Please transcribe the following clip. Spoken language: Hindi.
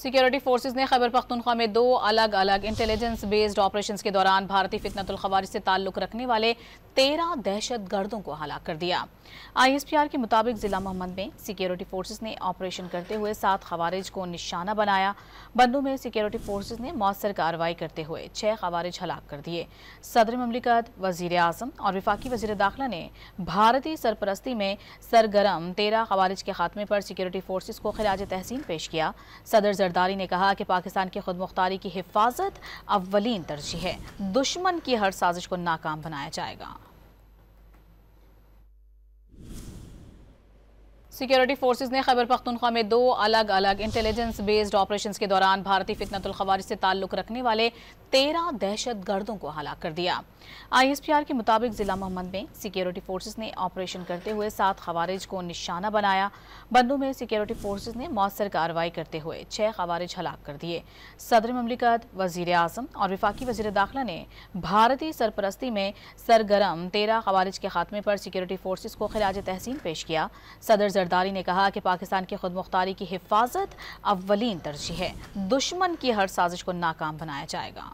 सिक्योरिटी फोर्सेज ने खैबर पख्तूनख्वा में 2 अलग अलग इंटेलिजेंस बेस्ड ऑपरेशंस के दौरान भारतीय फितनतुल खवारिज से ताल्लुक रखने वाले 13 दहशत गर्दों को हलाक कर दिया। ISPR के मुताबिक जिला मोहम्मद में सिक्योरिटी फोर्सेज ने ऑपरेशन करते हुए 7 खवारिज को निशाना बनाया। बंदों में सिक्योरिटी फोर्सेज ने मौसर कार्रवाई करते हुए 6 खवारिज हलाक कर दिए। सदर ममलिकत, वजीर आजम और वफाकी वजीर दाखिला ने भारतीय सरपरस्ती में सरगर्म 13 खवारिज के खात्मे पर सिक्योरिटी फोर्सेज को खिराज तहसीन पेश किया। सदर जरदारी ने कहा कि पाकिस्तान की खुद मुख्तारी की हिफाजत अव्वलीन तरजीह है। दुश्मन की हर साजिश को नाकाम बनाया जाएगा। सिक्योरिटी फोर्सेज ने खैबर पख्तूनख्वा में 2 अलग अलग इंटेलिजेंस बेस्ड ऑपरेशंस के दौरान भारतीय फितनतुल खवारिज से ताल्लुक रखने वाले 13 दहशत गर्दों को हलाक कर दिया। ISPR के मुताबिक जिला मोहम्मद में सिक्योरिटी फोर्सेज ने ऑपरेशन करते हुए 7 खवारिज को निशाना बनाया। बंदों में सिक्योरिटी फोर्सेज ने मौसर कार्रवाई करते हुए 6 खवारिज हलाक कर दिए। सदर ममलिकत, वजीर आजम और वफाकी वजीर दाखिला ने भारतीय सरपरस्ती में सरगर्म 13 खवारिज के खात्मे पर सिक्योरिटी फोर्सेज को खिराज तहसीन पेश किया। सदर जरदारी ने कहा कि पाकिस्तान की खुद मुख्तारी की हिफाजत अव्वलीन तरजीह है। दुश्मन की हर साजिश को नाकाम बनाया जाएगा।